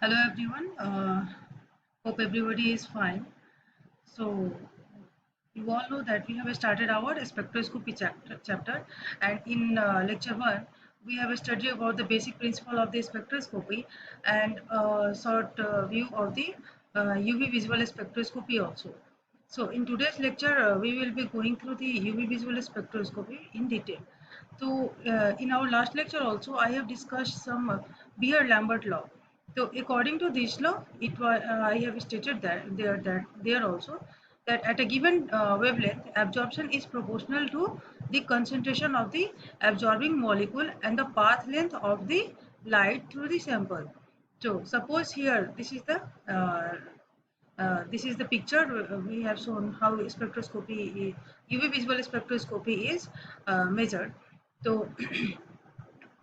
Hello everyone. Hope everybody is fine. So you all know that we have started our spectroscopy chapter, and in lecture one we have studied about the basic principle of the spectroscopy and short view of the UV visual spectroscopy also. So in today's lecture we will be going through the UV visual spectroscopy in detail. So in our last lecture also I have discussed some Beer-Lambert law. So according to this law, it was I have stated that there also that at a given wavelength, absorption is proportional to the concentration of the absorbing molecule and the path length of the light through the sample. So suppose here this is the picture we have shown how spectroscopy UV visual spectroscopy is measured. So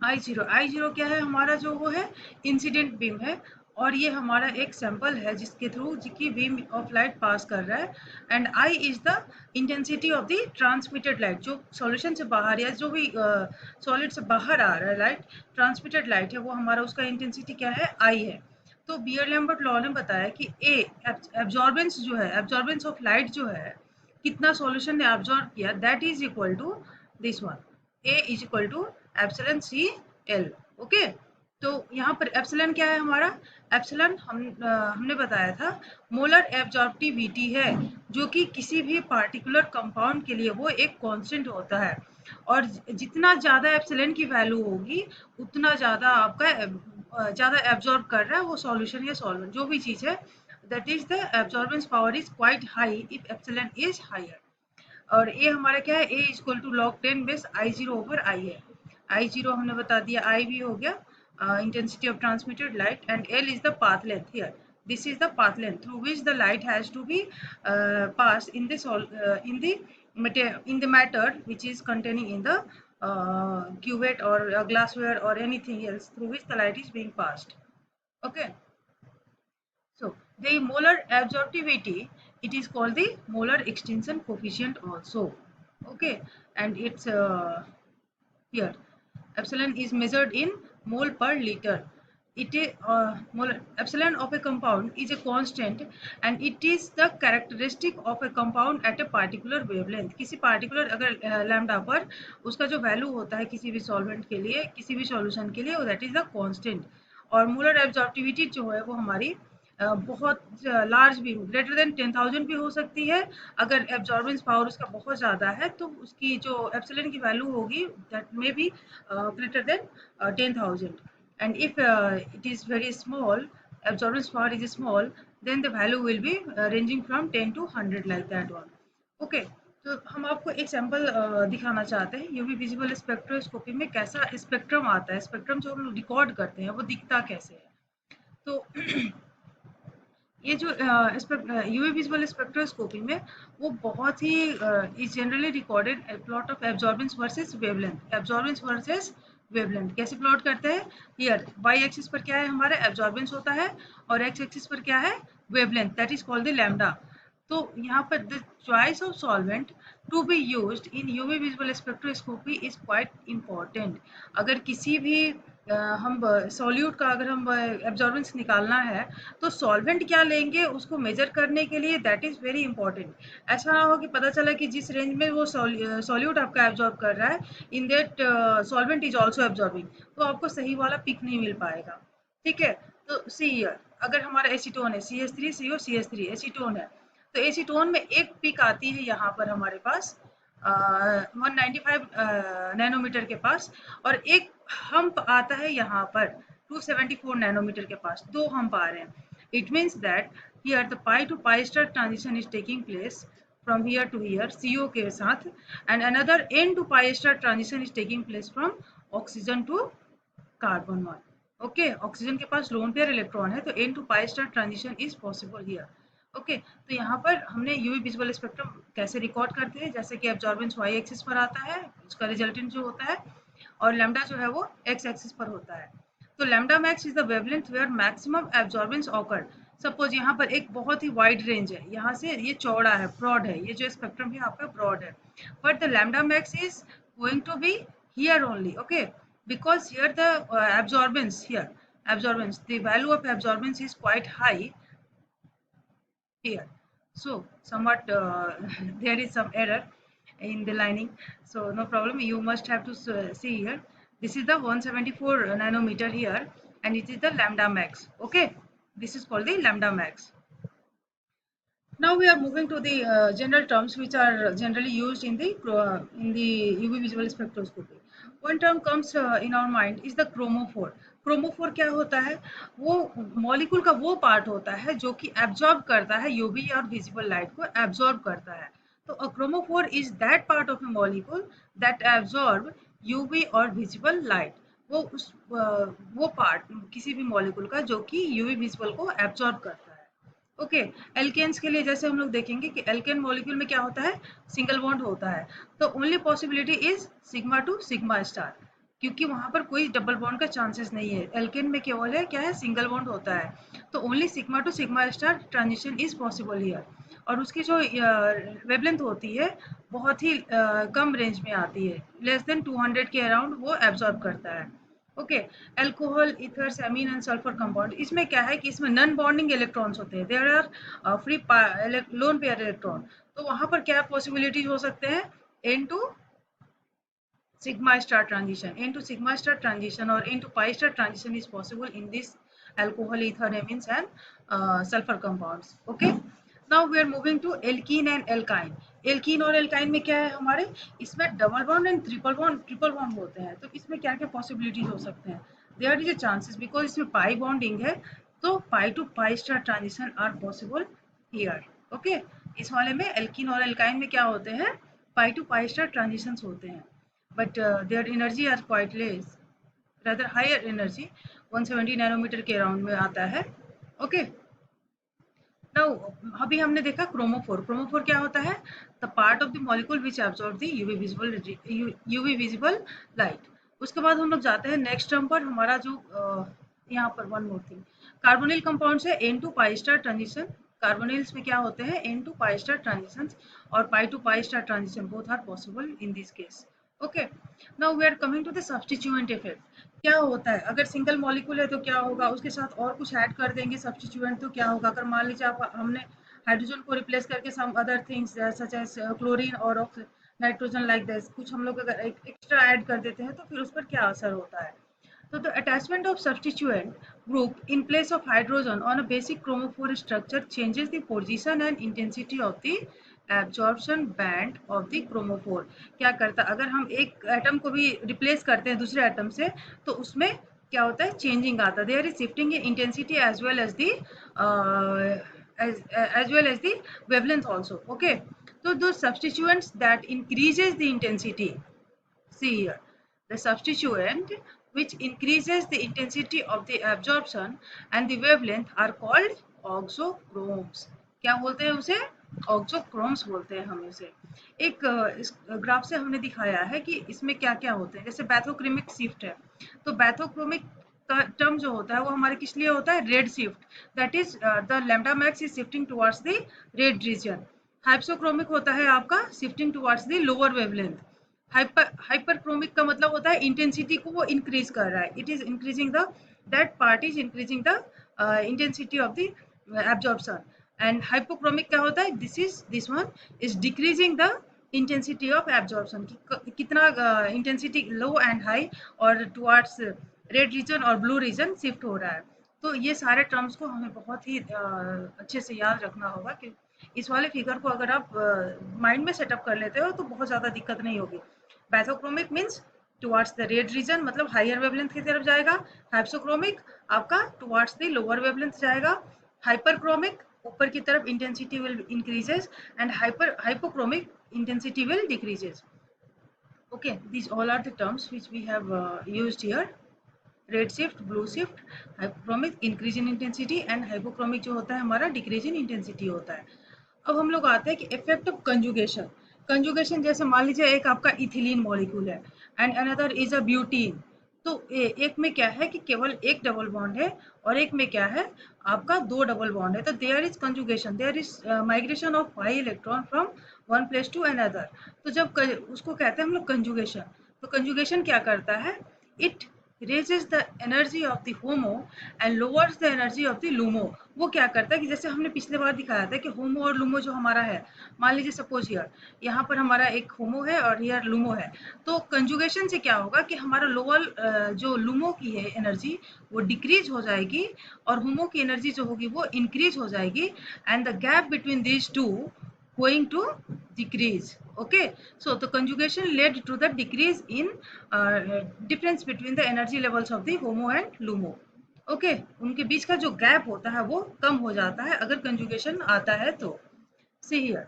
I zero क्या है हमारा जो वो है incident beam है और ये हमारा एक सैंपल है जिसके थ्रू जिसकी बीम ऑफ लाइट पास कर रहा है and I is the intensity of the transmitted light जो सॉल्यूशन से बाहर या जो भी सॉलिड से बाहर आ रहा है लाइट ट्रांसमिटेड लाइट है वो हमारा उसका इंटेंसिटी क्या है आई है। तो बियर लैम्बर्ट लॉ ने बताया कि ए एब्जॉर्बेंस जो है एब्जॉर्बेंस ऑफ लाइट जो है कितना सॉल्यूशन ने एब्जॉर्ब किया that is equal to this one A is equal to epsilon C L. Okay, तो यहाँ पर एप्सिलॉन क्या है हमारा एप्सिलॉन हमने बताया था मोलर एब्जॉर्प्टिविटी है जो कि किसी भी पार्टिकुलर कंपाउंड के लिए वो एक कांस्टेंट होता है और जितना ज़्यादा एप्सिलॉन की वैल्यू होगी उतना ज़्यादा आपका ज़्यादा एब्जॉर्ब कर रहा है वो सॉल्यूशन या सॉल्वेंट जो भी चीज़ है that is the absorbance power is quite high if epsilon is higher. और ये हमारा क्या है A equal to log 10 base I zero over I है। आई जीरो हमने बता दिया आई भी हो गया intensity of transmitted light and L is the path length here this is the path length through which the light has to be passed in the in the matter which is containing in the cuvette or glassware or anything else through which the light is being passed. Okay, so the molar absorptivity, it is called the molar extinction coefficient also. Okay, and it's here epsilon is measured in mole per liter. It is epsilon of a compound is a constant and it is the characteristic of a compound at a particular wavelength. किसी particular अगर lambda पर उसका जो value होता है किसी भी solvent के लिए किसी भी solution के लिए that is the constant। और molar absorptivity जो है वो हमारी बहुत लार्ज भी ग्रेटर देन 10,000 भी हो सकती है। अगर एब्जॉर्बेंस पावर उसका बहुत ज़्यादा है तो उसकी जो एप्सिलॉन की वैल्यू होगी that may be greater than 10,000 and if it is very small absorbance power is small then the value will be ranging from 10 to 100 like that one. Okay, तो हम आपको एक सैंपल दिखाना चाहते हैं यूवी विजिबल स्पेक्ट्रोस्कोपी में कैसा spectrum आता है। स्पेक्ट्रम जो हम रिकॉर्ड करते हैं वो दिखता कैसे है। तो ये जो यूवी विजुअल स्पेक्ट्रोस्कोपी में वो बहुत he is generally recorded plot of absorbance versus wavelength. Absorbance versus wavelength कैसे प्लॉट करते हैं हियर वाई एक्सिस पर क्या है हमारा एब्जॉर्बेंस होता है और एक्स एक्सिस पर क्या है wavelength that is called the lambda. तो यहाँ पर the choice of solvent to be used in UV visual spectroscopy is quite important. अगर किसी भी हम सॉल्यूट का अगर हम एब्जॉर्बेंस निकालना है तो सॉल्वेंट क्या लेंगे उसको मेजर करने के लिए दैट इज़ वेरी इंपॉर्टेंट। ऐसा ना हो कि पता चला कि जिस रेंज में वो सॉल्यूट आपका एब्जॉर्ब कर रहा है in that solvent is also absorbing तो आपको सही वाला पिक नहीं मिल पाएगा। ठीक है, तो सी ईयर अगर हमारा एसीटोन है सी एस थ्री सी ओ सी एस थ्री एसीटोन है तो एसीटोन में एक पिक आती है यहाँ पर हमारे पास 195 नैनोमीटर के पास और एक हम्प आता है यहाँ पर 274 नैनोमीटर के पास दो हम्प आ रहे हैं। It means that here the pi to pi star transition is taking place from here to here CO के साथ and another N to pi star transition is taking place from oxygen to carbon one. Okay, oxygen के पास lone pair electron है तो N to pi star transition is possible here. Okay, तो यहाँ पर हमने यूवी विजुअल स्पेक्ट्रम कैसे record करते हैं जैसे कि एब्जॉर्बेंस वाई एक्सिस पर आता है उसका रिजल्टेंट जो होता है और लैम्डा जो है वो एक्स एक्सिस पर होता है। तो lambda max is the wavelength where maximum absorbance occur. Suppose यहाँ पर एक बहुत ही वाइड रेंज है यहाँ से ये चौड़ा है ब्रॉड है ये जो स्पेक्ट्रम है आपका ब्रॉड है but the lambda max is going to be here only. Okay, because here the absorbance here absorbance, the value of absorbance is quite high here. So somewhat there is some error in the lining, so no problem, you must have to see here. This is the 174 nanometer here, and it is the lambda max. Okay, this is called the lambda max. Now we are moving to the general terms which are generally used in the UV visual spectroscopy. One term comes in our mind is the chromophore. Chromophore क्या होता है? वो molecule का वो part होता है जो कि एब्जॉर्ब करता है यूवी और विजिबल लाइट को एब्जॉर्ब करता है. तो अ chromophore is that part of a molecule that absorb UV और विजिबल लाइट. वो पार्ट किसी भी मॉलिक्यूल का जो कि यूवी विजिबल को एब्जॉर्ब करता है. ओके, एल्केन्स के लिए जैसे हम लोग देखेंगे कि एल्केन मॉलिक्यूल में क्या होता है, सिंगल बॉन्ड होता है. तो only possibility is sigma two sigma star, क्योंकि वहां पर कोई डबल बॉन्ड का चांसेस नहीं है. एल्केन में केवल है क्या है, सिंगल बॉन्ड होता है. तो only sigma two sigma star transition is possible here. और उसकी जो वेवलेंथ होती है बहुत ही कम रेंज में आती है, लेस देन 200 के अराउंड वो एब्जॉर्ब करता है. Okay, alcohol, ethers, amine and sulphur compound, इसमें क्या है कि इसमें नॉन बॉन्डिंग इलेक्ट्रॉन्स होते हैं, there are free lone pair electron. तो वहां पर क्या पॉसिबिलिटीज हो सकते हैं, N to sigma star transition, into sigma star transition or into pi star transition is possible in this alcohol, ether, amines and sulfur compounds. Okay, now we are moving to alkene and alkyne. Alkene और alkyne में क्या है हमारे, इसमें double bond and triple bond होते हैं. तो इसमें क्या क्या पॉसिबिलिटीज हो सकते हैं, there is a chances because इसमें पाई बॉन्डिंग है, तो pi to pi star transition are possible here. Okay, इस वाले में एल्कीन और एल्काइन में क्या होते हैं, पाई टू पाई स्टार ट्रांजिशंस होते हैं, but their energy are quite less, rather higher energy, 170 nanometre के अराउंड में आता है. ओके, नाउ अभी हमने देखा क्रोमोफोर. क्रोमोफोर क्या होता है, the part of the molecule which absorb the UV visible light. उसके बाद हम लोग जाते हैं नेक्स्ट टर्म पर, हमारा जो यहाँ पर one more thing, carbonyl compound से n to pi star transition. Carbonyls में क्या होते हैं, N to pi star transition और pi to pi star transition, both are possible in this case. Okay, now we are coming to the substituent effect. क्या होता है, अगर single molecule है तो क्या होगा, उसके साथ और कुछ ऐड कर देंगे सब्स्टिट्यूएंट तो क्या होगा, अगर मान लीजिए आप हमने हाइड्रोजन को रिप्लेस करके some other things such as chlorine और नाइट्रोजन लाइक दिस, कुछ हम लोग अगर एक्स्ट्रा ऐड कर देते हैं तो फिर उस पर क्या असर होता है. So the attachment of substituent group in place of hydrogen on a basic chromophore structure changes the position and intensity of the absorption band of the chromophore. क्या करता है, अगर हम एक एटम को भी रिप्लेस करते हैं दूसरे एटम से तो उसमें क्या होता है, चेंजिंग आता है, there is shifting in intensity as well as the wavelength also. Okay, so those substituents that increases the intensity, see here, the substituent which increases the intensity of the absorption and the wavelength are called oxochromes. क्या बोलते हैं उसे, auxochromes बोलते हैं हम इसे. एक इस ग्राफ से हमने दिखाया है कि इसमें क्या क्या होते हैं. जैसे बैथोक्रोमिक शिफ्ट है, तो बैथोक्रोमिक टर्म जो होता है वो हमारे किस लिए होता है, red shift, that is the lambda max is shifting towards the red region. Hypsochromic होता है आपका shifting towards the lower wavelength. Hyperchromic का मतलब होता है इंटेंसिटी को वो इंक्रीज कर रहा है, it is increasing the, that part is increasing the intensity of the absorption. And hypochromic क्या होता है, this one is decreasing the intensity of absorption, कितना इंटेंसिटी लो एंड हाई और टुवर्ड्स रेड रीजन और blue reason shift हो रहा है. तो ये सारे टर्म्स को हमें बहुत ही अच्छे से याद रखना होगा कि इस वाले फिगर को अगर आप माइंड में सेटअप कर लेते हो तो बहुत ज़्यादा दिक्कत नहीं होगी. Bathochromic means towards the red region, मतलब हायर वेवलेंथ की तरफ जाएगा. हाइप्सोक्रोमिक आपका टुवर्ड्स द लोअर वेवलेंथ जाएगा. हाइपरक्रोमिक ऊपर की तरफ intensity will increases and hypochromic intensity will decreases. Okay, these all are the terms which we have used here. Red shift, blue shift, hypochromic increase in intensity and hypochromic जो होता है हमारा decrease in intensity होता है. अब हम लोग आते हैं कि इफेक्ट ऑफ कंजुगेशन. कंजुगेशन जैसे मान लीजिए एक आपका इथिलीन मॉलिक्यूल है and another is a butene. तो एक में क्या है कि केवल एक डबल बॉन्ड है और एक में क्या है आपका दो डबल बॉन्ड है. तो there is conjugation, there is migration of pi electron from one place to another. तो जब उसको कहते हैं हम लोग कंजुगेशन. तो कंजुगेशन क्या करता है, it raises the energy of the HOMO and lowers the energy of the LUMO। वो क्या करता है कि जैसे हमने पिछले बार दिखाया था कि HOMO और LUMO जो हमारा है, मान लीजिए सपोज हियर यहाँ पर हमारा एक HOMO है और हियर LUMO है, तो कंजुगेशन से क्या होगा कि हमारा लोअर जो LUMO की है एनर्जी वो डिक्रीज हो जाएगी और HOMO की एनर्जी जो होगी वो इंक्रीज हो जाएगी, and the gap between these two going to decrease. Okay, so the conjugation led to the decrease in difference between the energy levels of the HOMO and LUMO. Okay उनके बीच का जो gap होता है वो कम हो जाता है अगर कंजुगेशन आता है तो। See here,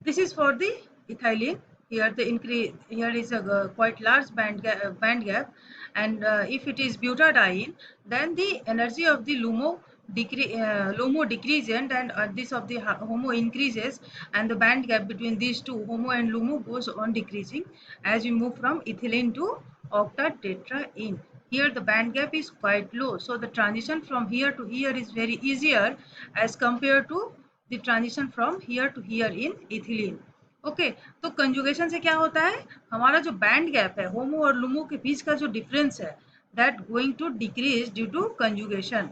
this is for the ethylene. Here the increase, here is a quite large band gap, and if it is butadiene, then the energy of the LUMO decreases, and this of the HOMO increases, and the band gap between these two HOMO and LUMO goes on decreasing as we move from ethylene to octatetraene. Here the band gap is quite low, so the transition from here to here is very easier as compared to the transition from here to here in ethylene. Okay तो conjugation से क्या होता है, हमारा जो band gap है होमो और लुमो के बीच का जो डिफरेंस है that going to decrease due to conjugation.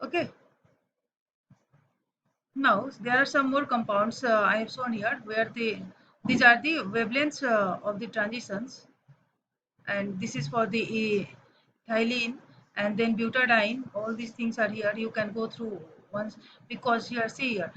Okay, now there are some more compounds I have shown here where these are the wavelengths of the transitions, and this is for the ethylene and then butadiene. All these things are here, you can go through once, because here see here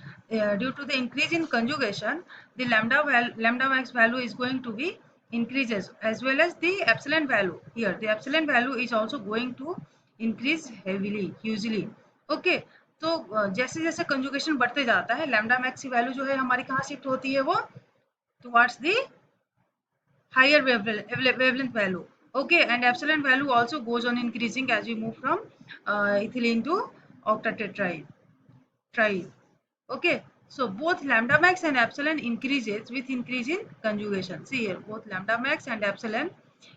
due to the increase in conjugation the lambda max value is going to be increases, as well as the epsilon value. Here the epsilon value is also going to increase heavily hugely. Okay, तो जैसे जैसे conjugation बढ़ते जाता है lambda max की value जो है हमारी कहाँ शिफ्ट होती है, वो towards the higher wavelength value. Okay, and epsilon value also goes on increasing as we move from ethylene to octatetraene. Okay, so both lambda max and epsilon increases with increase in conjugation. See here, both lambda max and epsilon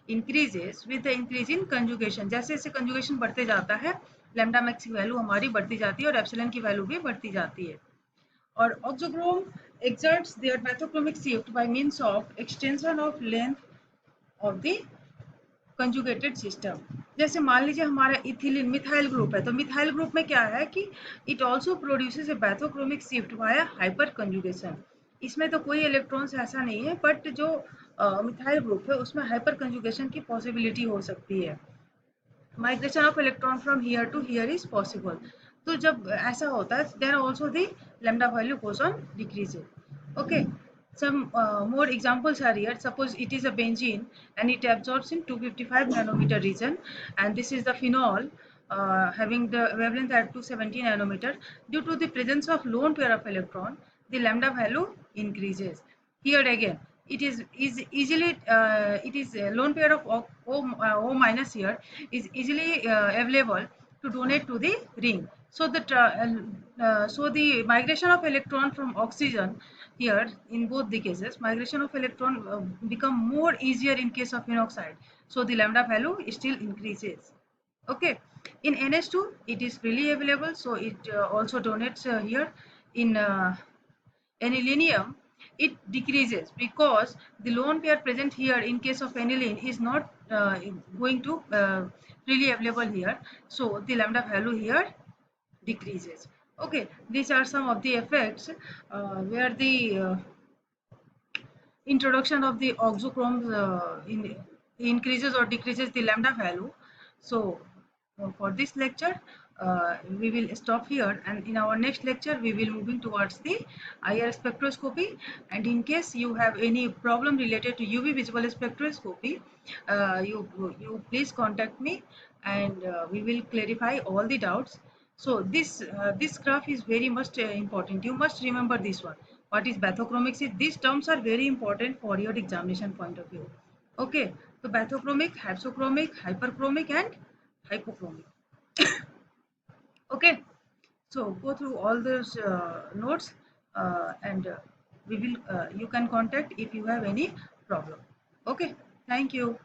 increases with the increase in conjugation. जैसे जैसे conjugation बढ़ते जाता है lambda max की value हमारी बढ़ती जाती है और epsilon की वैल्यू भी बढ़ती जाती है। और oxochrome exerts their bathochromic shift by means of extension of length of the conjugated system. जैसे मान लीजिए हमारा इथिलीन मिथाइल ग्रुप है, तो मिथाइल ग्रुप में क्या है कि it also produces A bathochromic shift via hyper conjugation. इसमें तो कोई इलेक्ट्रॉन्स ऐसा नहीं है, बट जो मिथाइल ग्रुप है उसमें हाइपर कंजुगेशन की पॉसिबिलिटी हो सकती है। Migration of electron from here to here is possible. तो जब ऐसा होता है then also the lambda value goes on decreasing. Okay, some more examples are here. Suppose it is a benzene and it absorbs in 255 nanometer region, and this is the phenol having the wavelength at 270 nanometer. Due to the presence of lone pair of electron, the lambda value increases. Here again is easily it is a lone pair of O minus here is easily available to donate to the ring. So the migration of electron from oxygen here in both the cases, migration of electron become more easier in case of phenoxide, so the lambda value still increases. Okay, in NH2 it is freely available, so it also donates here. In aniline it decreases because the lone pair present here in case of aniline is not going to freely available here, so the lambda value here decreases. Okay, these are some of the effects where the introduction of the oxochromes increases or decreases the lambda value. So for this lecture we will stop here, and in our next lecture we will moving towards the IR spectroscopy, and in case you have any problem related to UV visible spectroscopy you please contact me, and we will clarify all the doubts. So this graph is very much important. You must remember this one. What is bathochromic shift? These terms are very important for your examination point of view. Okay, so bathochromic, hypsochromic, hyperchromic, and hypochromic. Okay, so go through all those notes, and we will you can contact if you have any problem. Okay, thank you.